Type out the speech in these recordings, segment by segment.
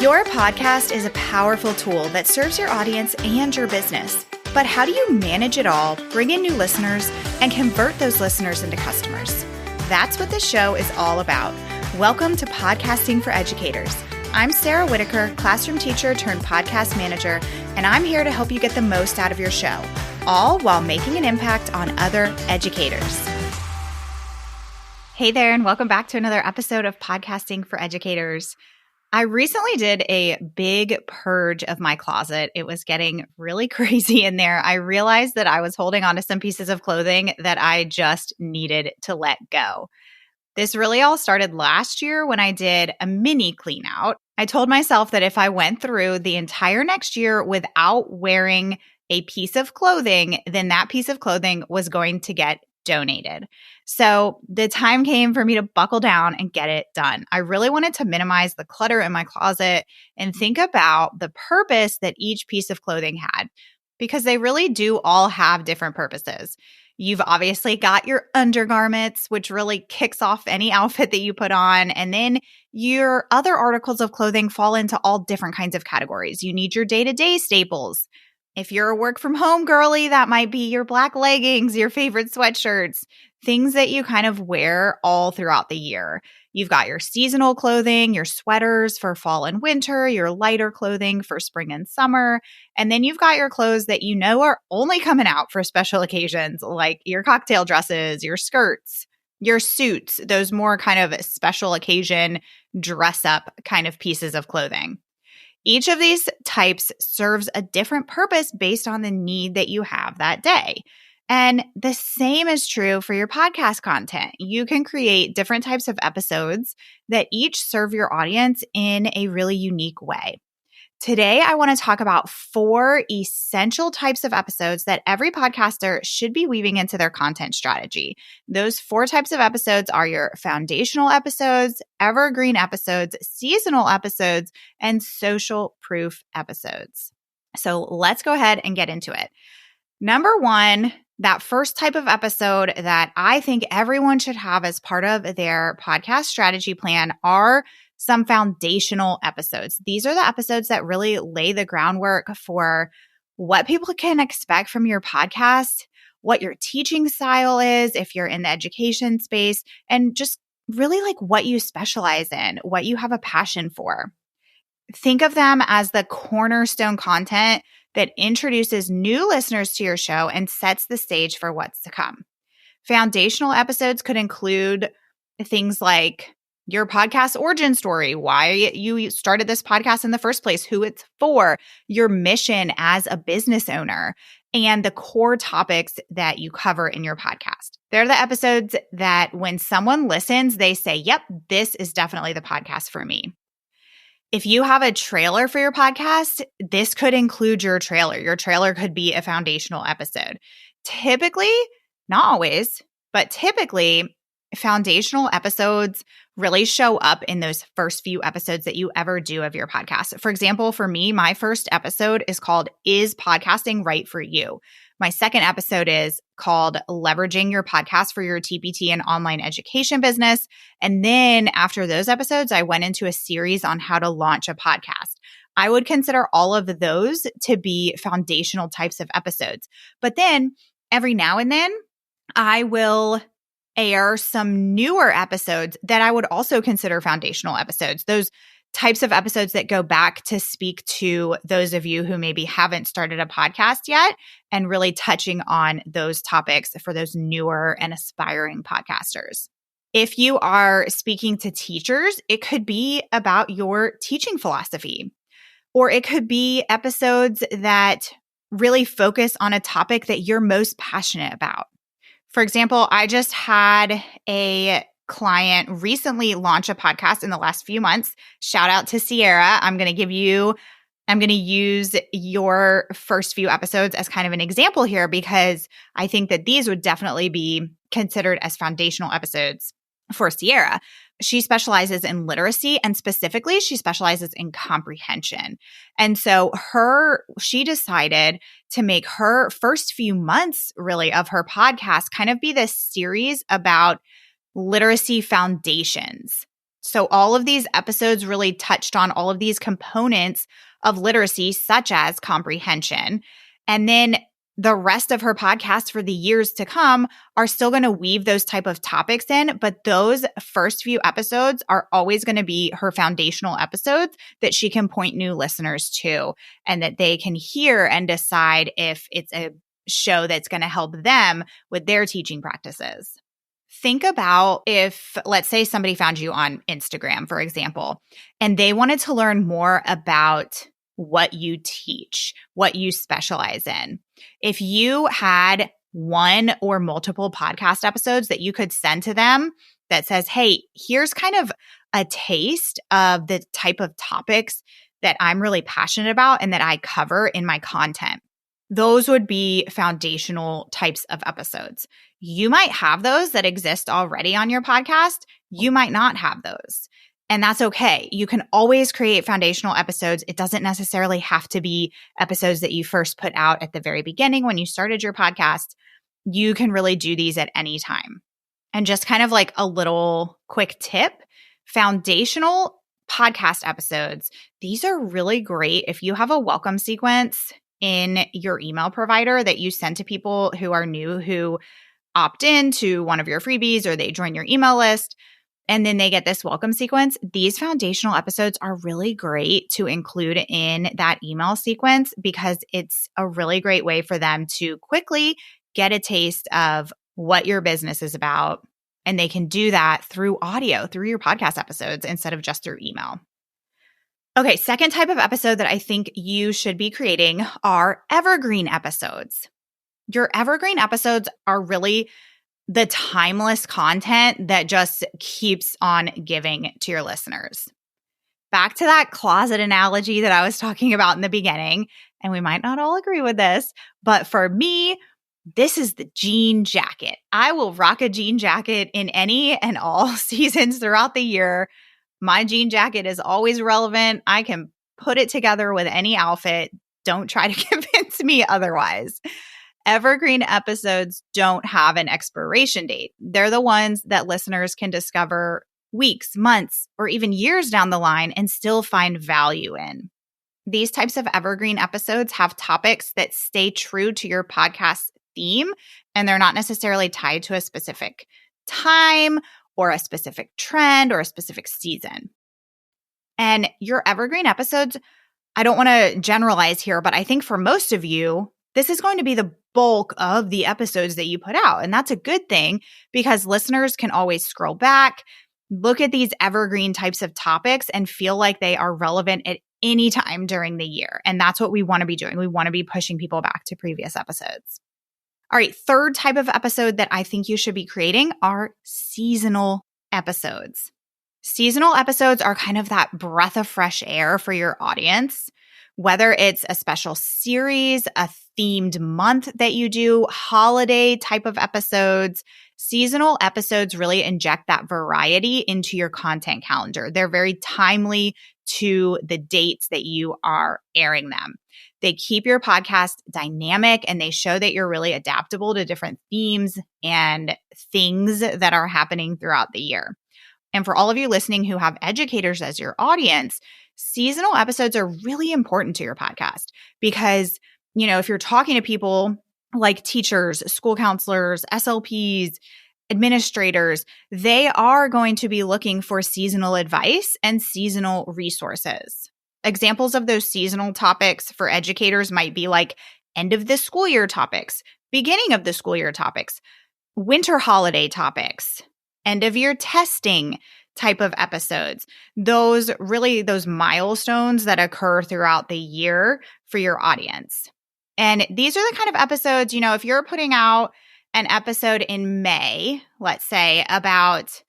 Your podcast is a powerful tool that serves your audience and your business. But how do you manage it all, bring in new listeners, and convert those listeners into customers? That's what this show is all about. Welcome to Podcasting for Educators. I'm Sarah Whitaker, classroom teacher turned podcast manager, and I'm here to help you get the most out of your show, all while making an impact on other educators. Hey there, and welcome back to another episode of Podcasting for Educators. I recently did a big purge of my closet. It was getting really crazy in there. I realized that I was holding on to some pieces of clothing that I just needed to let go. This really all started last year when I did a mini clean out. I told myself that if I went through the entire next year without wearing a piece of clothing, then that piece of clothing was going to get donated. So the time came for me to buckle down and get it done. I really wanted to minimize the clutter in my closet and think about the purpose that each piece of clothing had, because they really do all have different purposes. You've obviously got your undergarments, which really kicks off any outfit that you put on. And then your other articles of clothing fall into all different kinds of categories. You need your day-to-day staples. If you're a work from home girly, that might be your black leggings, your favorite sweatshirts, things that you kind of wear all throughout the year. You've got your seasonal clothing, your sweaters for fall and winter, your lighter clothing for spring and summer. And then you've got your clothes that you know are only coming out for special occasions, like your cocktail dresses, your skirts, your suits, those more kind of special occasion dress up kind of pieces of clothing. Each of these types serves a different purpose based on the need that you have that day. And the same is true for your podcast content. You can create different types of episodes that each serve your audience in a really unique way. Today, I want to talk about 4 essential types of episodes that every podcaster should be weaving into their content strategy. Those 4 types of episodes are your foundational episodes, evergreen episodes, seasonal episodes, and social proof episodes. So let's go ahead and get into it. Number 1, that first type of episode that I think everyone should have as part of their podcast strategy plan are some foundational episodes. These are the episodes that really lay the groundwork for what people can expect from your podcast, what your teaching style is, if you're in the education space, and just really like what you specialize in, what you have a passion for. Think of them as the cornerstone content that introduces new listeners to your show and sets the stage for what's to come. Foundational episodes could include things like your podcast origin story, why you started this podcast in the first place, who it's for, your mission as a business owner, and the core topics that you cover in your podcast. They're the episodes that when someone listens, they say, yep, this is definitely the podcast for me. If you have a trailer for your podcast, this could include your trailer. Your trailer could be a foundational episode. Typically, not always, but typically, foundational episodes really show up in those first few episodes that you ever do of your podcast. For example, for me, my first episode is called Is Podcasting Right for You? My second episode is called Leveraging Your Podcast for Your TPT and Online Education Business. And then after those episodes, I went into a series on how to launch a podcast. I would consider all of those to be foundational types of episodes. But then every now and then, I will air some newer episodes that I would also consider foundational episodes. Those types of episodes that go back to speak to those of you who maybe haven't started a podcast yet and really touching on those topics for those newer and aspiring podcasters. If you are speaking to teachers, it could be about your teaching philosophy, or it could be episodes that really focus on a topic that you're most passionate about. For example, I just had a client recently launch a podcast in the last few months. Shout out to Sierra. I'm going to use your first few episodes as kind of an example here because I think that these would definitely be considered as foundational episodes for Sierra. She specializes in literacy, and specifically she specializes in comprehension. And so she decided to make her first few months really of her podcast kind of be this series about literacy foundations. So all of these episodes really touched on all of these components of literacy, such as comprehension. And then the rest of her podcast for the years to come are still going to weave those type of topics in, but those first few episodes are always going to be her foundational episodes that she can point new listeners to and that they can hear and decide if it's a show that's going to help them with their teaching practices. Think about if, let's say, somebody found you on Instagram, for example, and they wanted to learn more about what you teach, what you specialize in. If you had one or multiple podcast episodes that you could send to them that says, hey, here's kind of a taste of the type of topics that I'm really passionate about and that I cover in my content. Those would be foundational types of episodes. You might have those that exist already on your podcast. You might not have those. And that's okay. You can always create foundational episodes. It doesn't necessarily have to be episodes that you first put out at the very beginning when you started your podcast. You can really do these at any time. And just kind of like a little quick tip, foundational podcast episodes, these are really great if you have a welcome sequence in your email provider that you send to people who are new, who opt in to one of your freebies or they join your email list, and then they get this welcome sequence. These foundational episodes are really great to include in that email sequence because it's a really great way for them to quickly get a taste of what your business is about. And they can do that through audio, through your podcast episodes instead of just through email. Okay, second type of episode that I think you should be creating are evergreen episodes. Your evergreen episodes are really the timeless content that just keeps on giving to your listeners. Back to that closet analogy that I was talking about in the beginning, and we might not all agree with this, but for me, this is the jean jacket. I will rock a jean jacket in any and all seasons throughout the year. My jean jacket is always relevant. I can put it together with any outfit. Don't try to convince me otherwise. Evergreen episodes don't have an expiration date. They're the ones that listeners can discover weeks, months, or even years down the line and still find value in. These types of evergreen episodes have topics that stay true to your podcast theme, and they're not necessarily tied to a specific time or a specific trend or a specific season. And your evergreen episodes, I don't want to generalize here, but I think for most of you, this is going to be the bulk of the episodes that you put out. And that's a good thing because listeners can always scroll back, look at these evergreen types of topics and feel like they are relevant at any time during the year. And that's what we want to be doing. We want to be pushing people back to previous episodes. All right, third type of episode that I think you should be creating are seasonal episodes. Seasonal episodes are kind of that breath of fresh air for your audience. Whether it's a special series, a themed month that you do, holiday type of episodes, seasonal episodes really inject that variety into your content calendar. They're very timely to the dates that you are airing them. They keep your podcast dynamic and they show that you're really adaptable to different themes and things that are happening throughout the year. And for all of you listening who have educators as your audience, seasonal episodes are really important to your podcast because, if you're talking to people like teachers, school counselors, SLPs, administrators, they are going to be looking for seasonal advice and seasonal resources. Examples of those seasonal topics for educators might be like end of the school year topics, beginning of the school year topics, winter holiday topics, end of year testing type of episodes. Those milestones that occur throughout the year for your audience. And these are the kind of episodes, if you're putting out an episode in May, let's say, about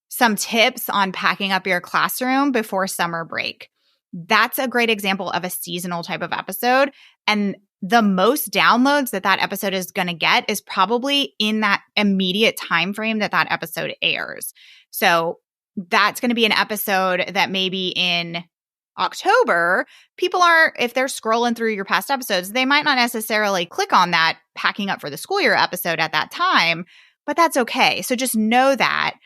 some tips on packing up your classroom before summer break, that's a great example of a seasonal type of episode. And the most downloads that episode is going to get is probably in that immediate time frame that episode airs. So that's going to be an episode that maybe in October, people if they're scrolling through your past episodes, they might not necessarily click on that packing up for the school year episode at that time, but that's okay. So just know that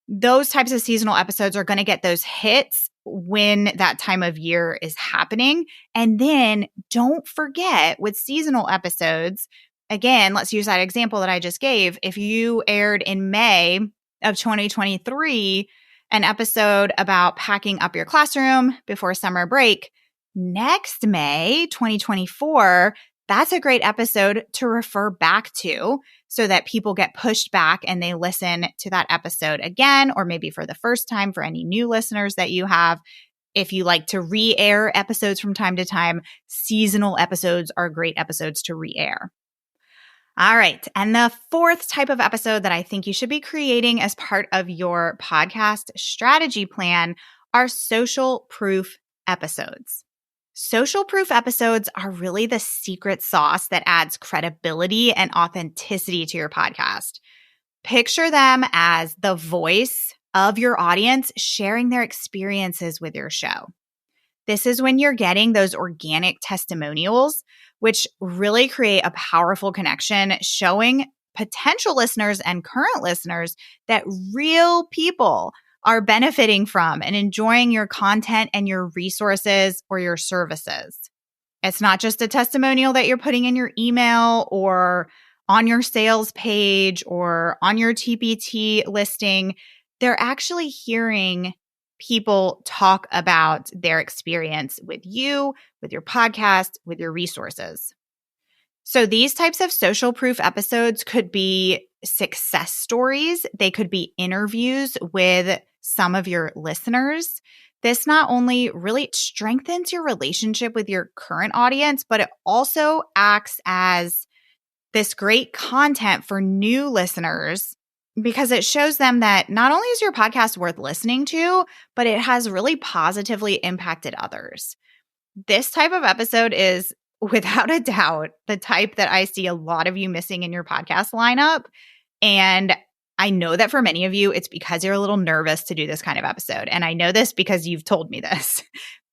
those types of seasonal episodes are going to get those hits when that time of year is happening. And then don't forget with seasonal episodes, again, let's use that example that I just gave. If you aired in May of 2023 an episode about packing up your classroom before summer break, next May 2024, that's a great episode to refer back to so that people get pushed back and they listen to that episode again, or maybe for the first time for any new listeners that you have. If you like to re-air episodes from time to time, seasonal episodes are great episodes to re-air. All right. And the fourth type of episode that I think you should be creating as part of your podcast strategy plan are social proof episodes. Social proof episodes are really the secret sauce that adds credibility and authenticity to your podcast. Picture them as the voice of your audience sharing their experiences with your show. This is when you're getting those organic testimonials, which really create a powerful connection, showing potential listeners and current listeners that real people are benefiting from and enjoying your content and your resources or your services. It's not just a testimonial that you're putting in your email or on your sales page or on your TPT listing. They're actually hearing people talk about their experience with you, with your podcast, with your resources. So these types of social proof episodes could be success stories. They could be interviews with some of your listeners. This not only really strengthens your relationship with your current audience, but it also acts as this great content for new listeners because it shows them that not only is your podcast worth listening to, but it has really positively impacted others. This type of episode is, without a doubt, the type that I see a lot of you missing in your podcast lineup. And I know that for many of you, it's because you're a little nervous to do this kind of episode. And I know this because you've told me this.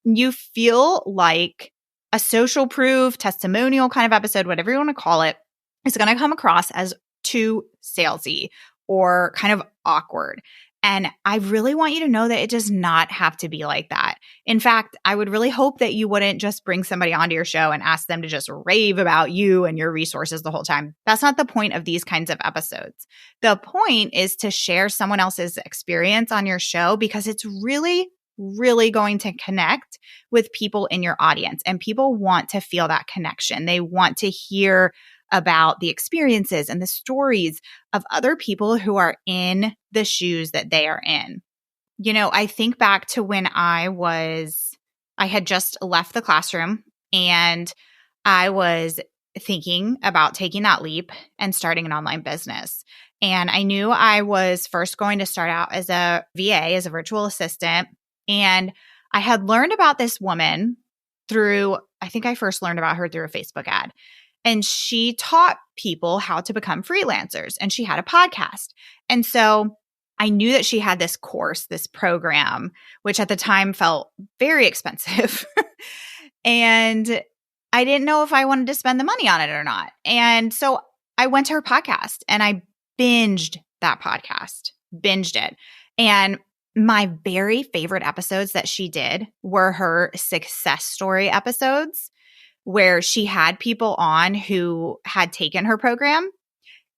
You feel like a social proof, testimonial kind of episode, whatever you want to call it, is going to come across as too salesy or kind of awkward. And I really want you to know that it does not have to be like that. In fact, I would really hope that you wouldn't just bring somebody onto your show and ask them to just rave about you and your resources the whole time. That's not the point of these kinds of episodes. The point is to share someone else's experience on your show because it's really going to connect with people in your audience. And people want to feel that connection. They want to hear about the experiences and the stories of other people who are in the shoes that they are in. You know, I think back to when I had just left the classroom and I was thinking about taking that leap and starting an online business. And I knew I was first going to start out as a VA, as a virtual assistant. And I had learned about this woman I think I first learned about her through a Facebook ad. And she taught people how to become freelancers, and she had a podcast. And so I knew that she had this course, this program, which at the time felt very expensive. And I didn't know if I wanted to spend the money on it or not. And so I went to her podcast and I binged that podcast, binged it. And my very favorite episodes that she did were her success story episodes, where she had people on who had taken her program,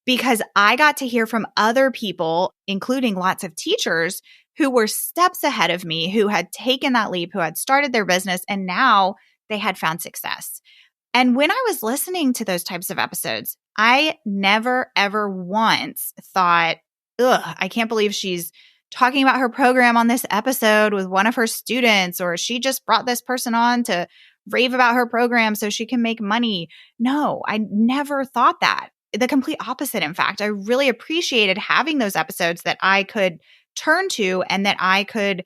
because I got to hear from other people, including lots of teachers who were steps ahead of me, who had taken that leap, who had started their business, and now they had found success. And when I was listening to those types of episodes, I never, ever once thought, I can't believe she's talking about her program on this episode with one of her students, or she just brought this person on to rave about her program so she can make money. No, I never thought that. The complete opposite, in fact. I really appreciated having those episodes that I could turn to and that I could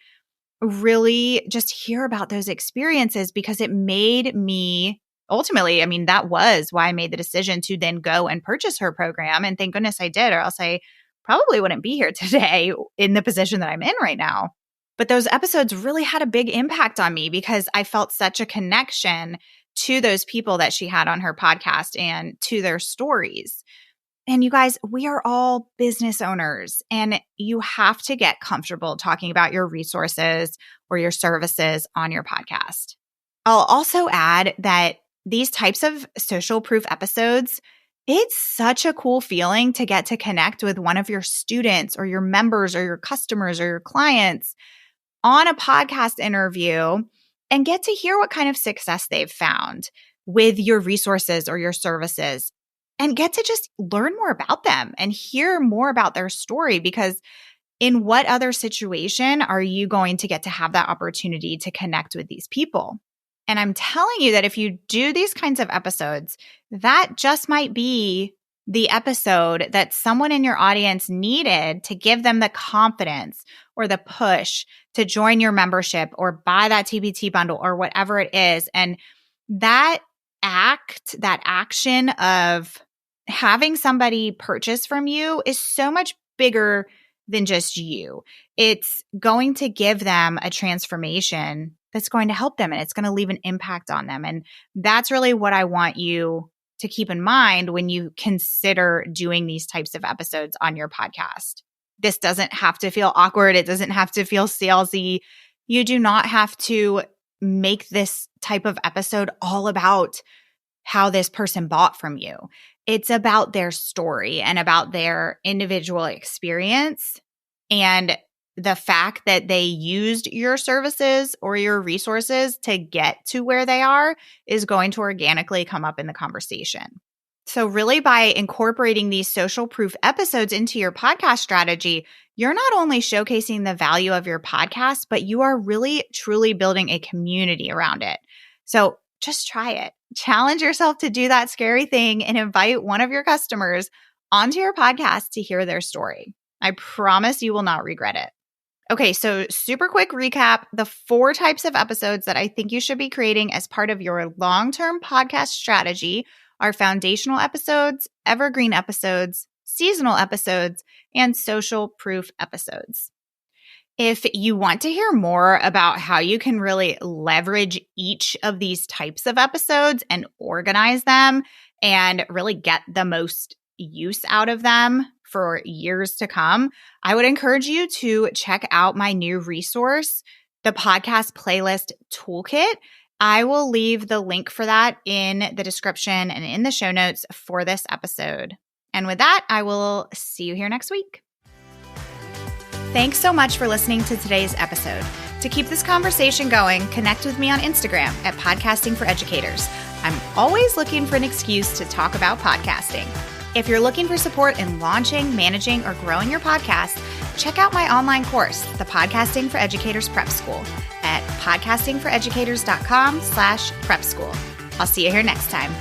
really just hear about those experiences, because it made me ultimately, that was why I made the decision to then go and purchase her program. And thank goodness I did, or else I probably wouldn't be here today in the position that I'm in right now. But those episodes really had a big impact on me because I felt such a connection to those people that she had on her podcast and to their stories. And you guys, we are all business owners, and you have to get comfortable talking about your resources or your services on your podcast. I'll also add that these types of social proof episodes, it's such a cool feeling to get to connect with one of your students or your members or your customers or your clients on a podcast interview and get to hear what kind of success they've found with your resources or your services, and get to just learn more about them and hear more about their story, because in what other situation are you going to get to have that opportunity to connect with these people? And I'm telling you that if you do these kinds of episodes, that just might be the episode that someone in your audience needed to give them the confidence or the push to join your membership or buy that TBT bundle or whatever it is. And that action of having somebody purchase from you is so much bigger than just you. It's going to give them a transformation that's going to help them, and it's going to leave an impact on them. And that's really what I want you to keep in mind when you consider doing these types of episodes on your podcast. This doesn't have to feel awkward. It doesn't have to feel salesy. You do not have to make this type of episode all about how this person bought from you. It's about their story and about their individual experience, and the fact that they used your services or your resources to get to where they are is going to organically come up in the conversation. So really, by incorporating these social proof episodes into your podcast strategy, you're not only showcasing the value of your podcast, but you are really, truly building a community around it. So just try it. Challenge yourself to do that scary thing and invite one of your customers onto your podcast to hear their story. I promise you will not regret it. Okay, so super quick recap. The 4 types of episodes that I think you should be creating as part of your long-term podcast strategy are foundational episodes, evergreen episodes, seasonal episodes, and social proof episodes. If you want to hear more about how you can really leverage each of these types of episodes and organize them and really get the most use out of them for years to come, I would encourage you to check out my new resource, the Podcast Playlist Toolkit. I will leave the link for that in the description and in the show notes for this episode. And with that, I will see you here next week. Thanks so much for listening to today's episode. To keep this conversation going, connect with me on Instagram at Podcasting for Educators. I'm always looking for an excuse to talk about podcasting. If you're looking for support in launching, managing, or growing your podcast, check out my online course, the Podcasting for Educators Prep School, at podcastingforeducators.com/prep school. I'll see you here next time.